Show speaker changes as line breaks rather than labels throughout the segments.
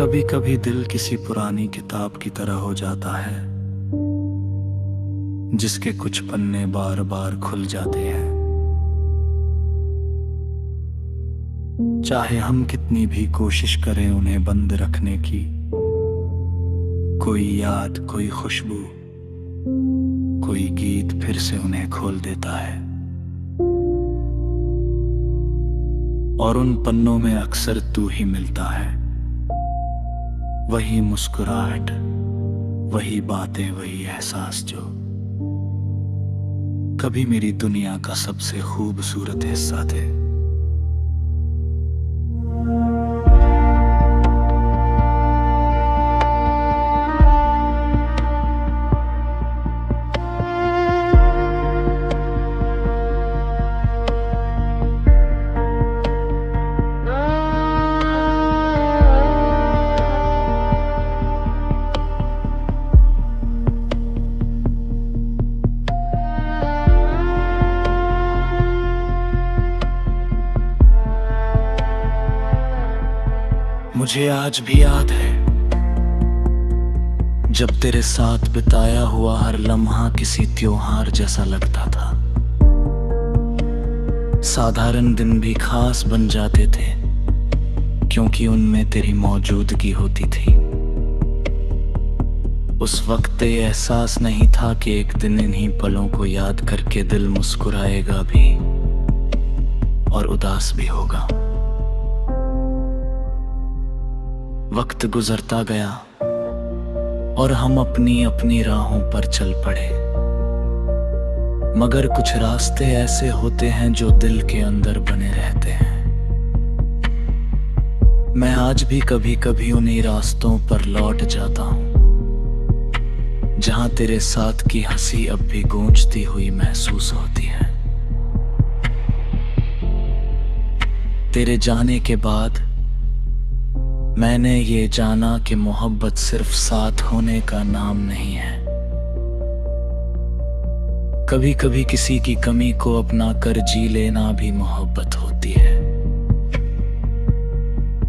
कभी कभी दिल किसी पुरानी किताब की तरह हो जाता है, जिसके कुछ पन्ने बार बार खुल जाते हैं। चाहे हम कितनी भी कोशिश करें उन्हें बंद रखने की, कोई याद, कोई खुशबू, कोई गीत फिर से उन्हें खोल देता है। और उन पन्नों में अक्सर तू ही मिलता है। वही मुस्कुराहट, वही बातें, वही एहसास जो कभी मेरी दुनिया का सबसे खूबसूरत हिस्सा थे। मुझे आज भी याद है जब तेरे साथ बिताया हुआ हर लम्हा किसी त्योहार जैसा लगता था। साधारण दिन भी खास बन जाते थे क्योंकि उनमें तेरी मौजूदगी होती थी। उस वक्त ये एहसास नहीं था कि एक दिन इन्हीं पलों को याद करके दिल मुस्कुराएगा भी और उदास भी होगा। वक्त गुजरता गया और हम अपनी अपनी राहों पर चल पड़े, मगर कुछ रास्ते ऐसे होते हैं जो दिल के अंदर बने रहते हैं। मैं आज भी कभी कभी उन्हीं रास्तों पर लौट जाता हूं जहां तेरे साथ की हंसी अब भी गूंजती हुई महसूस होती है। तेरे जाने के बाद मैंने ये जाना कि मोहब्बत सिर्फ साथ होने का नाम नहीं है। कभी कभी किसी की कमी को अपना कर जी लेना भी मोहब्बत होती है।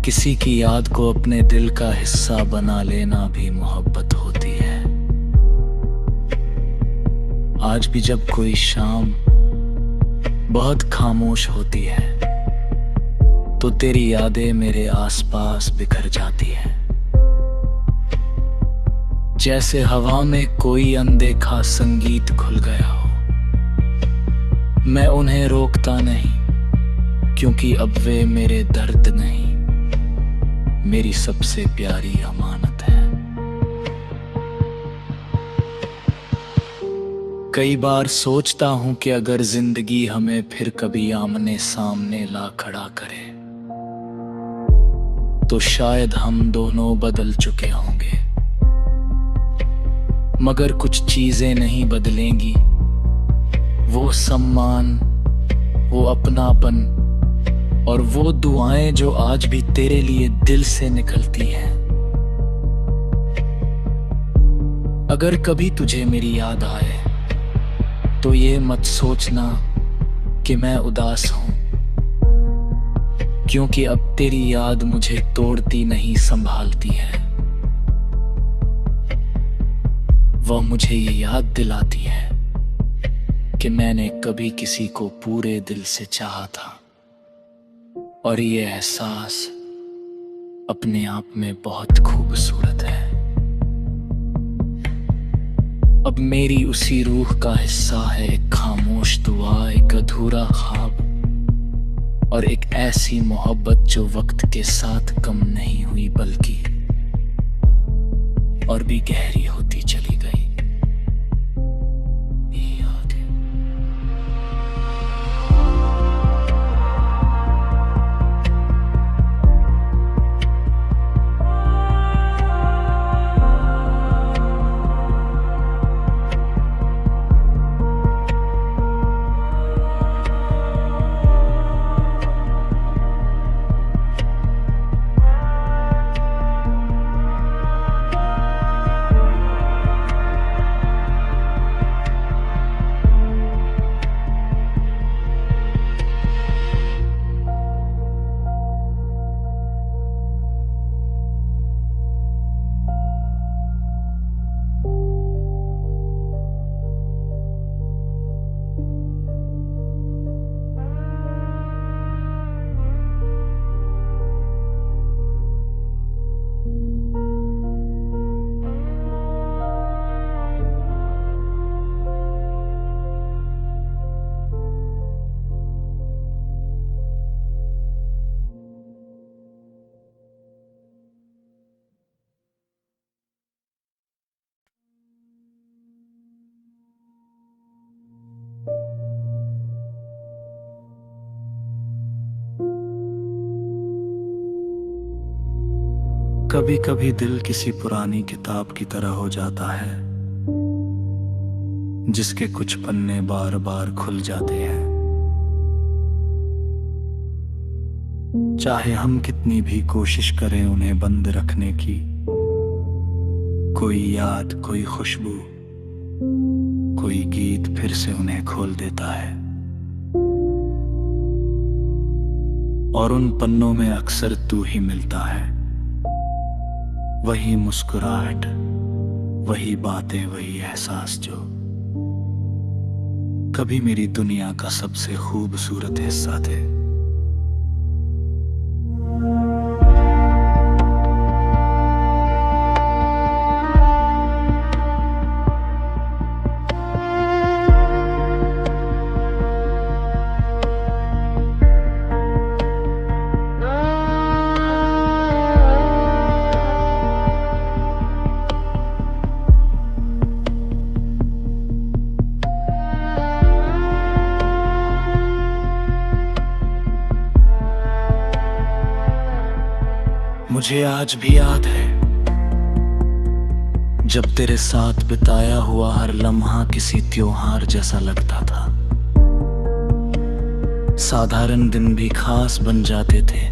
किसी की याद को अपने दिल का हिस्सा बना लेना भी मोहब्बत होती है। आज भी जब कोई शाम बहुत खामोश होती है तो तेरी यादें मेरे आसपास बिखर जाती है। जैसे हवा में कोई अनदेखा संगीत खुल गया हो। मैं उन्हें रोकता नहीं क्योंकि अब वे मेरे दर्द नहीं, मेरी सबसे प्यारी अमानत है। कई बार सोचता हूं कि अगर जिंदगी हमें फिर कभी आमने सामने ला खड़ा करे तो शायद हम दोनों बदल चुके होंगे, मगर कुछ चीजें नहीं बदलेंगी। वो सम्मान, वो अपनापन और वो दुआएं जो आज भी तेरे लिए दिल से निकलती हैं। अगर कभी तुझे मेरी याद आए तो ये मत सोचना कि मैं उदास हूं, क्योंकि अब तेरी याद मुझे तोड़ती नहीं संभालती है। वह मुझे ये याद दिलाती है कि मैंने कभी किसी को पूरे दिल से चाहा था, और ये एहसास अपने आप में बहुत खूबसूरत है। अब मेरी उसी रूह का हिस्सा है एक खामोश दुआ, एक अधूरा ख्वाब और एक ऐसी मोहब्बत जो वक्त के साथ कम नहीं हुई बल्कि और भी गहरी होती चली गई। कभी कभी दिल किसी पुरानी किताब की तरह हो जाता है, जिसके कुछ पन्ने बार बार खुल जाते हैं। चाहे हम कितनी भी कोशिश करें उन्हें बंद रखने की, कोई याद, कोई खुशबू, कोई गीत फिर से उन्हें खोल देता है। और उन पन्नों में अक्सर तू ही मिलता है। वही मुस्कुराहट, वही बातें, वही एहसास जो कभी मेरी दुनिया का सबसे खूबसूरत हिस्सा थे। मुझे आज भी याद है जब तेरे साथ बिताया हुआ हर लम्हा किसी त्योहार जैसा लगता था। साधारण दिन भी खास बन जाते थे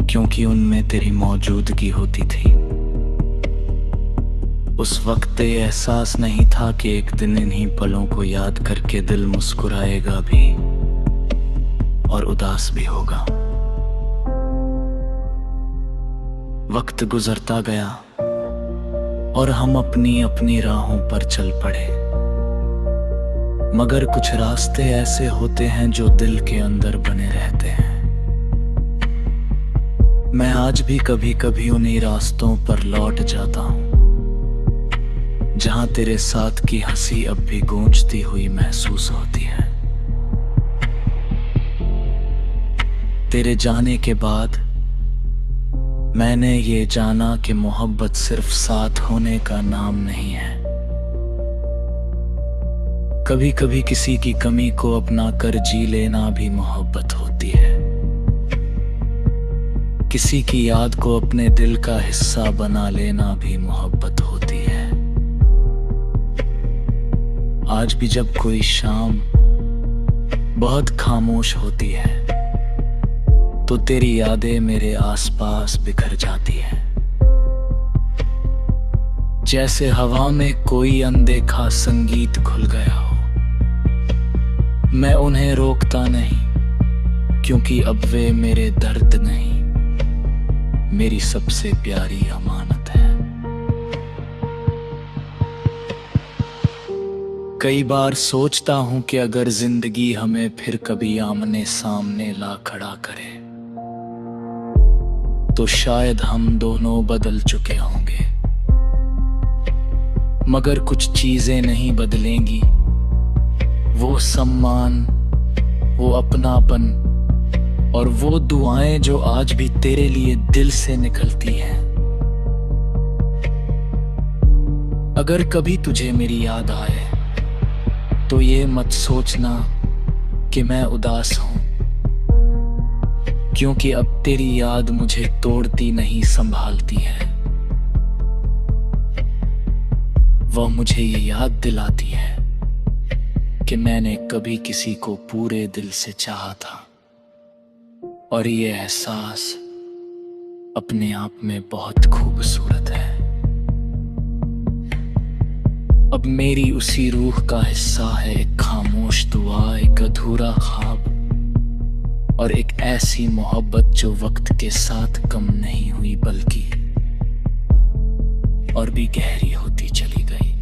क्योंकि उनमें तेरी मौजूदगी होती थी। उस वक्त ये एहसास नहीं था कि एक दिन इन्हीं पलों को याद करके दिल मुस्कुराएगा भी और उदास भी होगा। वक्त गुजरता गया और हम अपनी अपनी राहों पर चल पड़े, मगर कुछ रास्ते ऐसे होते हैं जो दिल के अंदर बने रहते हैं। मैं आज भी कभी कभी उन्हीं रास्तों पर लौट जाता हूं जहां तेरे साथ की हंसी अब भी गूंजती हुई महसूस होती है। तेरे जाने के बाद मैंने ये जाना कि मोहब्बत सिर्फ साथ होने का नाम नहीं है। कभी कभी किसी की कमी को अपना कर जी लेना भी मोहब्बत होती है। किसी की याद को अपने दिल का हिस्सा बना लेना भी मोहब्बत होती है। आज भी जब कोई शाम बहुत खामोश होती है तो तेरी यादें मेरे आसपास बिखर जाती है। जैसे हवा में कोई अनदेखा संगीत खुल गया हो। मैं उन्हें रोकता नहीं क्योंकि अब वे मेरे दर्द नहीं, मेरी सबसे प्यारी अमानत है। कई बार सोचता हूं कि अगर जिंदगी हमें फिर कभी आमने सामने ला खड़ा करे तो शायद हम दोनों बदल चुके होंगे, मगर कुछ चीजें नहीं बदलेंगी। वो सम्मान, वो अपनापन और वो दुआएं जो आज भी तेरे लिए दिल से निकलती हैं। अगर कभी तुझे मेरी याद आए तो ये मत सोचना कि मैं उदास हूं, क्योंकि अब तेरी याद मुझे तोड़ती नहीं संभालती है। वह मुझे ये याद दिलाती है कि मैंने कभी किसी को पूरे दिल से चाहा था, और ये एहसास अपने आप में बहुत खूबसूरत है। अब मेरी उसी रूह का हिस्सा है एक खामोश दुआ, एक अधूरा ख्वाब और एक ऐसी मोहब्बत जो वक्त के साथ कम नहीं हुई बल्कि और भी गहरी होती चली गई।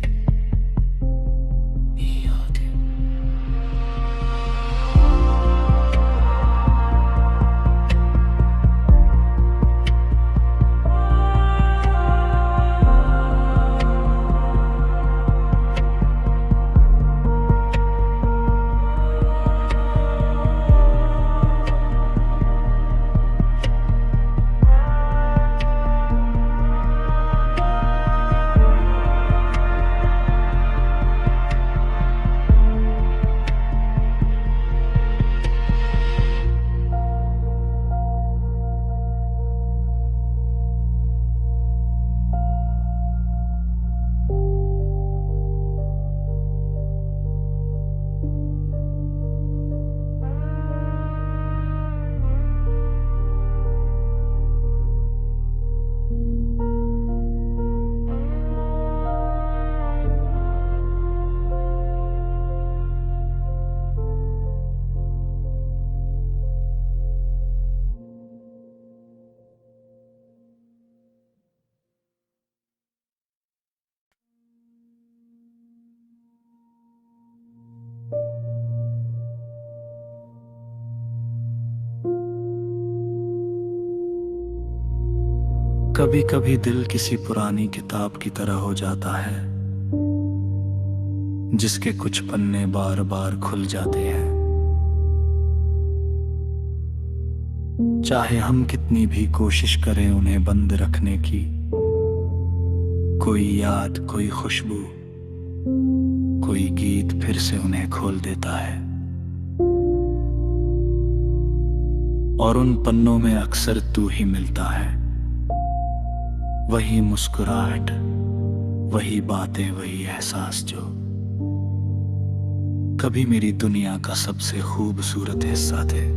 कभी कभी दिल किसी पुरानी किताब की तरह हो जाता है, जिसके कुछ पन्ने बार बार खुल जाते हैं। चाहे हम कितनी भी कोशिश करें उन्हें बंद रखने की, कोई याद, कोई खुशबू, कोई गीत फिर से उन्हें खोल देता है। और उन पन्नों में अक्सर तू ही मिलता है। वही मुस्कुराहट, वही बातें, वही एहसास जो कभी मेरी दुनिया का सबसे खूबसूरत हिस्सा थे।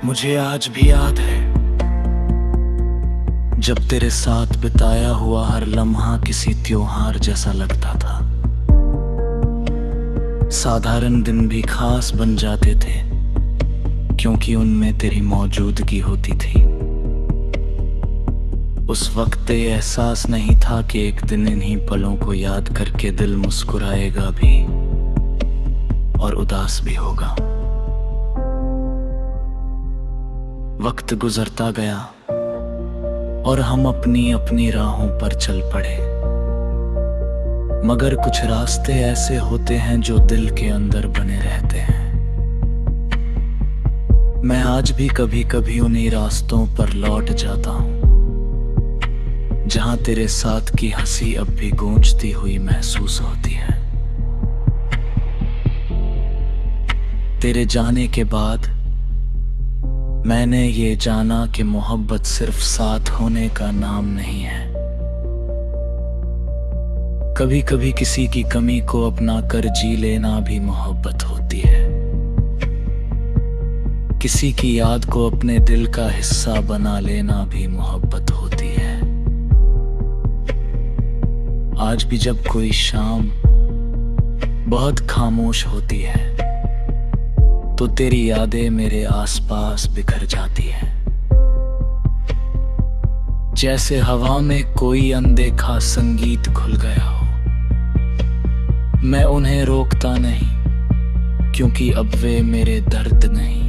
मुझे आज भी याद है जब तेरे साथ बिताया हुआ हर लम्हा किसी त्योहार जैसा लगता था। साधारण दिन भी खास बन जाते थे क्योंकि उनमें तेरी मौजूदगी होती थी। उस वक्त ये एहसास नहीं था कि एक दिन इन्हीं पलों को याद करके दिल मुस्कुराएगा भी और उदास भी होगा। वक्त गुजरता गया और हम अपनी अपनी राहों पर चल पड़े, मगर कुछ रास्ते ऐसे होते हैं जो दिल के अंदर बने रहते हैं। मैं आज भी कभी कभी उन्हीं रास्तों पर लौट जाता हूं जहां तेरे साथ की हंसी अब भी गूंजती हुई महसूस होती है। तेरे जाने के बाद मैंने ये जाना कि मोहब्बत सिर्फ साथ होने का नाम नहीं है। कभी कभी किसी की कमी को अपना कर जी लेना भी मोहब्बत होती है। किसी की याद को अपने दिल का हिस्सा बना लेना भी मोहब्बत होती है। आज भी जब कोई शाम बहुत खामोश होती है तो तेरी यादें मेरे आसपास बिखर जाती है। जैसे हवा में कोई अनदेखा संगीत खुल गया हो। मैं उन्हें रोकता नहीं क्योंकि अब वे मेरे दर्द नहीं,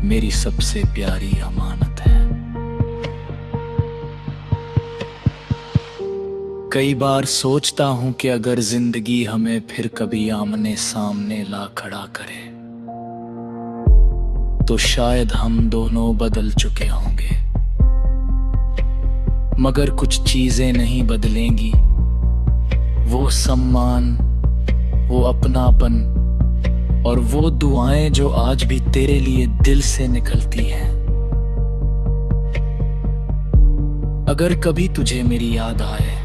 मेरी सबसे प्यारी अमानत है। कई बार सोचता हूं कि अगर जिंदगी हमें फिर कभी आमने सामने ला खड़ा करे तो शायद हम दोनों बदल चुके होंगे, मगर कुछ चीजें नहीं बदलेंगी। वो सम्मान, वो अपनापन और वो दुआएं जो आज भी तेरे लिए दिल से निकलती हैं। अगर कभी तुझे मेरी याद आए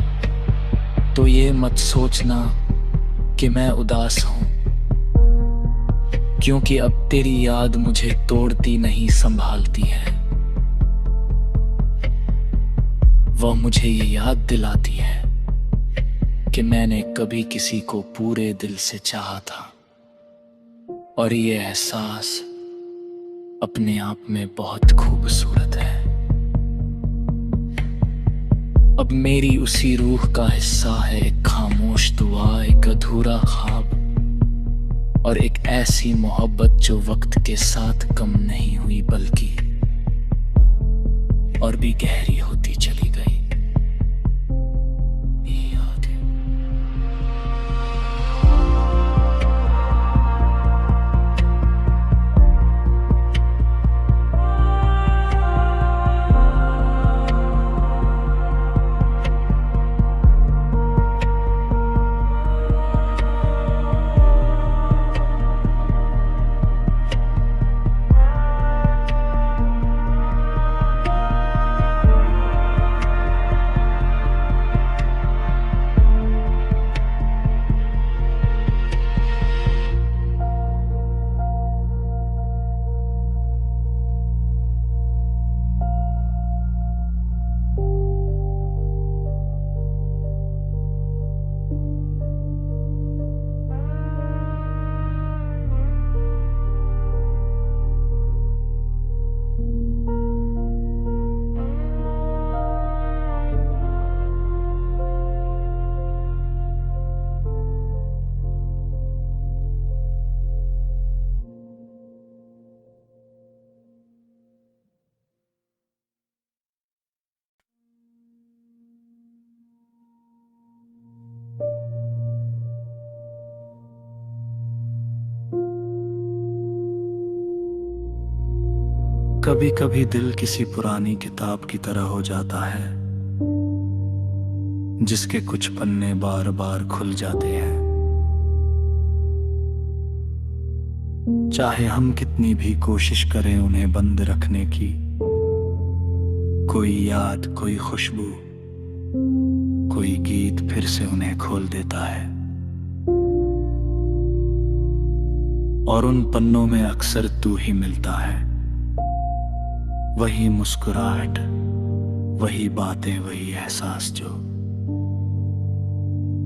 तो ये मत सोचना कि मैं उदास हूं, क्योंकि अब तेरी याद मुझे तोड़ती नहीं संभालती है। वह मुझे ये याद दिलाती है कि मैंने कभी किसी को पूरे दिल से चाहा था और ये एहसास अपने आप में बहुत खूबसूरत है। अब मेरी उसी रूह का हिस्सा है एक खामोश दुआ, एक अधूरा ख्वाब और एक ऐसी मोहब्बत जो वक्त के साथ कम नहीं हुई बल्कि और भी गहरी होती चली गई। कभी कभी दिल किसी पुरानी किताब की तरह हो जाता है, जिसके कुछ पन्ने बार बार खुल जाते हैं। चाहे हम कितनी भी कोशिश करें उन्हें बंद रखने की, कोई याद, कोई खुशबू, कोई गीत फिर से उन्हें खोल देता है। और उन पन्नों में अक्सर तू ही मिलता है। वही मुस्कुराहट, वही बातें, वही एहसास जो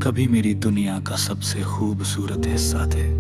कभी मेरी दुनिया का सबसे खूबसूरत हिस्सा थे।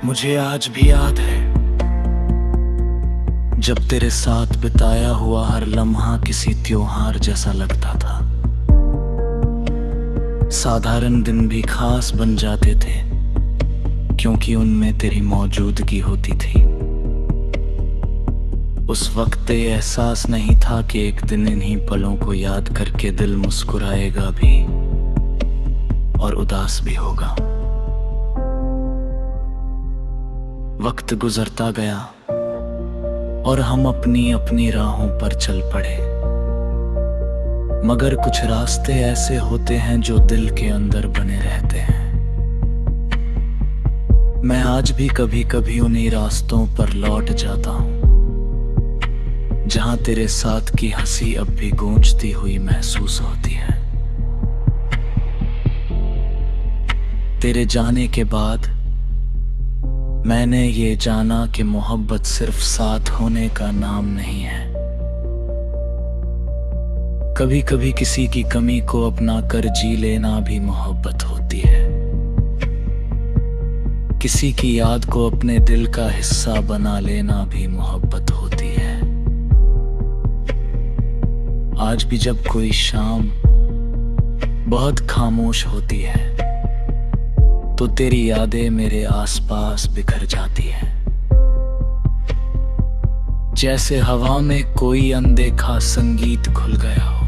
मुझे आज भी याद है जब तेरे साथ बिताया हुआ हर लम्हा किसी त्योहार जैसा लगता था। साधारण दिन भी खास बन जाते थे क्योंकि उनमें तेरी मौजूदगी होती थी। उस वक्त ये एहसास नहीं था कि एक दिन इन्हीं पलों को याद करके दिल मुस्कुराएगा भी और उदास भी होगा। वक्त गुजरता गया और हम अपनी अपनी राहों पर चल पड़े, मगर कुछ रास्ते ऐसे होते हैं जो दिल के अंदर बने रहते हैं। मैं आज भी कभी कभी उन्हीं रास्तों पर लौट जाता हूं जहां तेरे साथ की हंसी अब भी गूंजती हुई महसूस होती है। तेरे जाने के बाद मैंने ये जाना कि मोहब्बत सिर्फ साथ होने का नाम नहीं है। कभी कभी किसी की कमी को अपना कर जी लेना भी मोहब्बत होती है। किसी की याद को अपने दिल का हिस्सा बना लेना भी मोहब्बत होती है। आज भी जब कोई शाम बहुत खामोश होती है तो तेरी यादें मेरे आसपास बिखर जाती है। जैसे हवा में कोई अनदेखा संगीत खुल गया हो।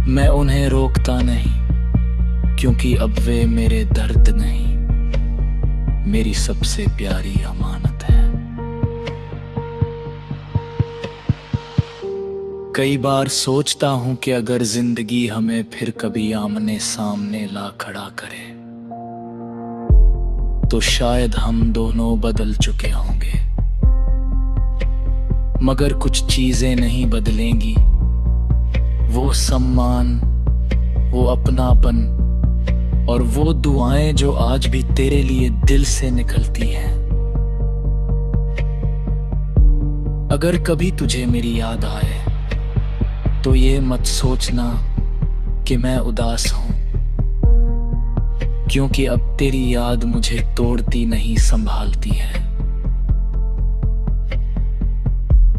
मैं उन्हें रोकता नहीं क्योंकि अब वे मेरे दर्द नहीं, मेरी सबसे प्यारी अमानत है। कई बार सोचता हूं कि अगर जिंदगी हमें फिर कभी आमने सामने ला खड़ा करे तो शायद हम दोनों बदल चुके होंगे, मगर कुछ चीजें नहीं बदलेंगी। वो सम्मान, वो अपनापन और वो दुआएं जो आज भी तेरे लिए दिल से निकलती हैं। अगर कभी तुझे मेरी याद आए तो ये मत सोचना कि मैं उदास हूं, क्योंकि अब तेरी याद मुझे तोड़ती नहीं संभालती है।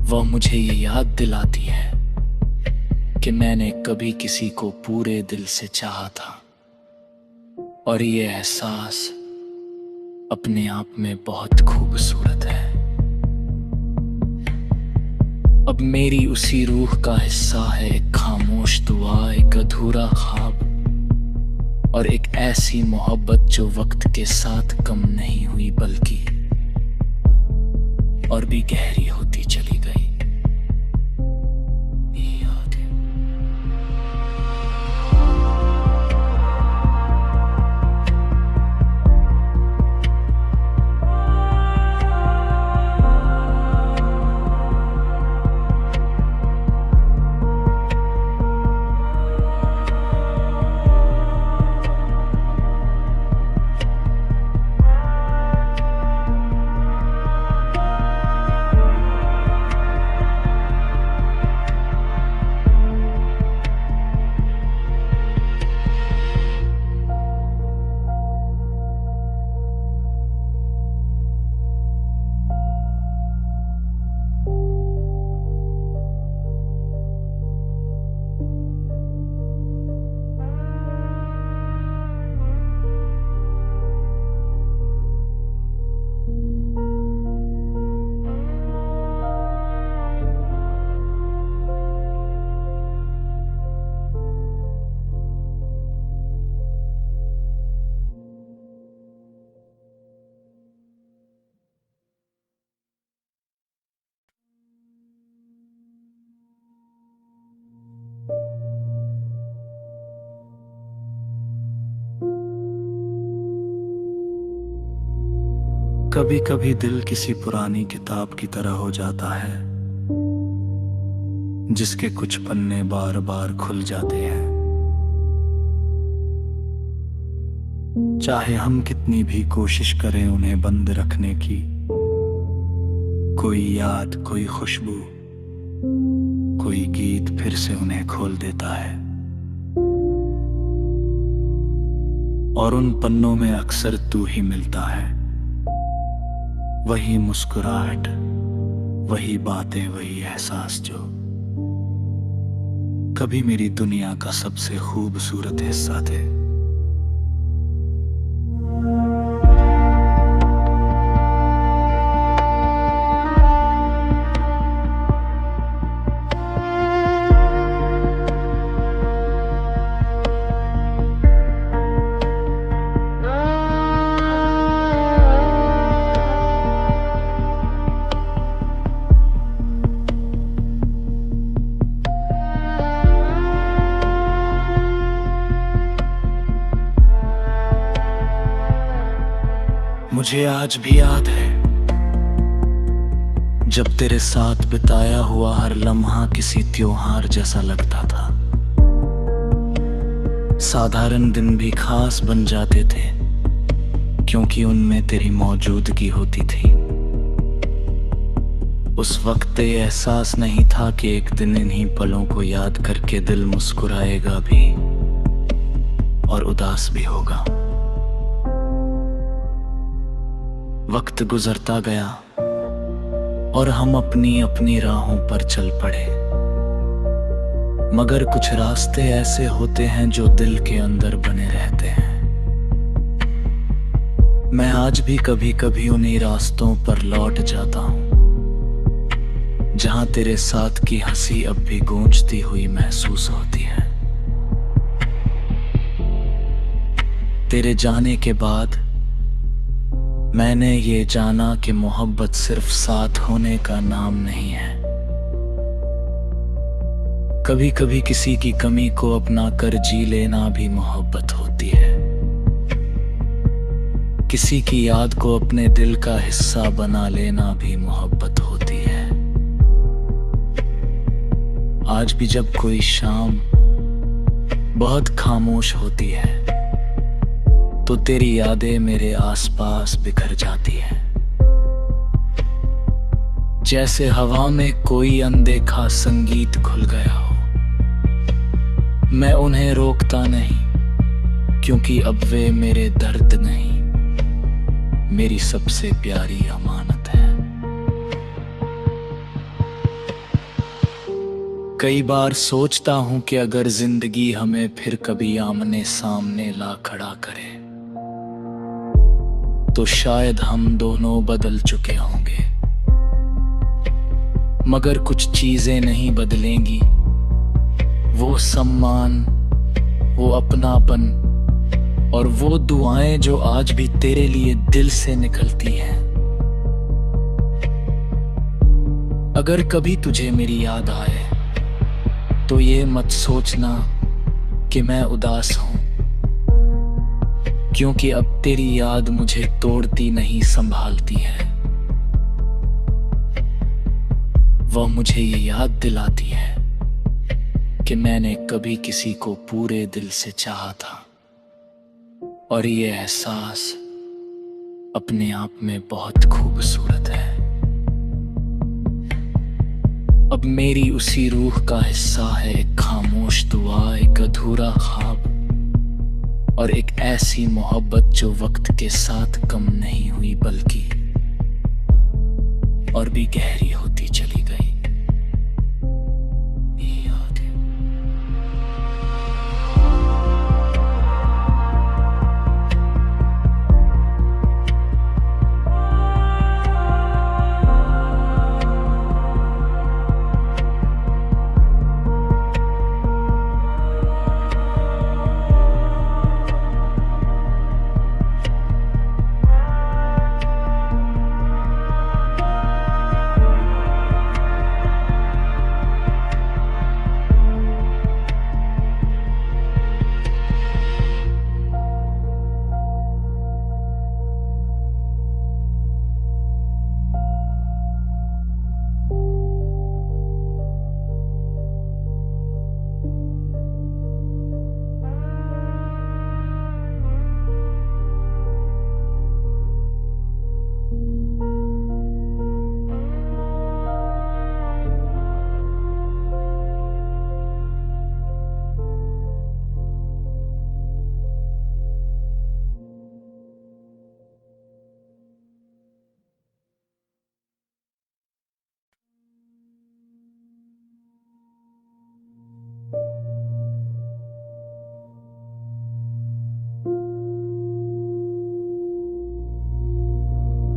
वह मुझे ये याद दिलाती है कि मैंने कभी किसी को पूरे दिल से चाहा था, और ये एहसास अपने आप में बहुत खूबसूरत है। अब मेरी उसी रूह का हिस्सा है एक खामोश दुआ, एक अधूरा ख्वाब और एक ऐसी मोहब्बत जो वक्त के साथ कम नहीं हुई बल्कि और भी गहरी होती चली गई। कभी कभी दिल किसी पुरानी किताब की तरह हो जाता है, जिसके कुछ पन्ने बार बार खुल जाते हैं। चाहे हम कितनी भी कोशिश करें उन्हें बंद रखने की, कोई याद, कोई खुशबू, कोई गीत फिर से उन्हें खोल देता है। और उन पन्नों में अक्सर तू ही मिलता है। वही मुस्कुराहट, वही बातें, वही एहसास जो कभी मेरी दुनिया का सबसे खूबसूरत हिस्सा थे। मुझे आज भी याद है जब तेरे साथ बिताया हुआ हर लम्हा किसी त्योहार जैसा लगता था। साधारण दिन भी खास बन जाते थे क्योंकि उनमें तेरी मौजूदगी होती थी। उस वक्त ये एहसास नहीं था कि एक दिन इन्हीं पलों को याद करके दिल मुस्कुराएगा भी और उदास भी होगा। वक्त गुजरता गया और हम अपनी अपनी राहों पर चल पड़े, मगर कुछ रास्ते ऐसे होते हैं जो दिल के अंदर बने रहते हैं। मैं आज भी कभी कभी उन्हीं रास्तों पर लौट जाता हूं जहां तेरे साथ की हंसी अब भी गूंजती हुई महसूस होती है। तेरे जाने के बाद मैंने ये जाना कि मोहब्बत सिर्फ साथ होने का नाम नहीं है। कभी कभी किसी की कमी को अपना कर जी लेना भी मोहब्बत होती है। किसी की याद को अपने दिल का हिस्सा बना लेना भी मोहब्बत होती है। आज भी जब कोई शाम बहुत खामोश होती है तो तेरी यादें मेरे आसपास बिखर जाती है। जैसे हवा में कोई अनदेखा संगीत खुल गया हो। मैं उन्हें रोकता नहीं क्योंकि अब वे मेरे दर्द नहीं, मेरी सबसे प्यारी अमानत है। कई बार सोचता हूं कि अगर जिंदगी हमें फिर कभी आमने सामने ला खड़ा करे तो शायद हम दोनों बदल चुके होंगे, मगर कुछ चीजें नहीं बदलेंगी। वो सम्मान, वो अपनापन और वो दुआएं जो आज भी तेरे लिए दिल से निकलती हैं। अगर कभी तुझे मेरी याद आए तो ये मत सोचना कि मैं उदास हूं, क्योंकि अब तेरी याद मुझे तोड़ती नहीं संभालती है। वह मुझे ये याद दिलाती है कि मैंने कभी किसी को पूरे दिल से चाहा था और ये एहसास अपने आप में बहुत खूबसूरत है। अब मेरी उसी रूह का हिस्सा है एक खामोश दुआ, एक अधूरा ख्वाब और एक ऐसी मोहब्बत जो वक्त के साथ कम नहीं हुई बल्कि और भी गहरी होती चली गई।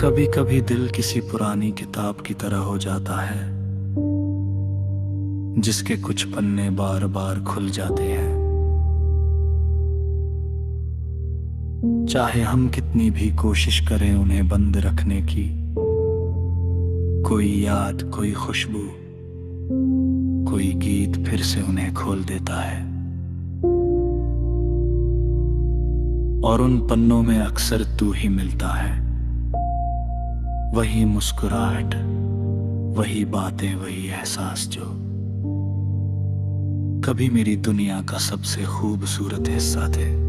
कभी कभी दिल किसी पुरानी किताब की तरह हो जाता है, जिसके कुछ पन्ने बार बार खुल जाते हैं। चाहे हम कितनी भी कोशिश करें उन्हें बंद रखने की, कोई याद, कोई खुशबू, कोई गीत फिर से उन्हें खोल देता है। और उन पन्नों में अक्सर तू ही मिलता है, वही मुस्कुराहट, वही बातें, वही एहसास जो कभी मेरी दुनिया का सबसे खूबसूरत हिस्सा थे।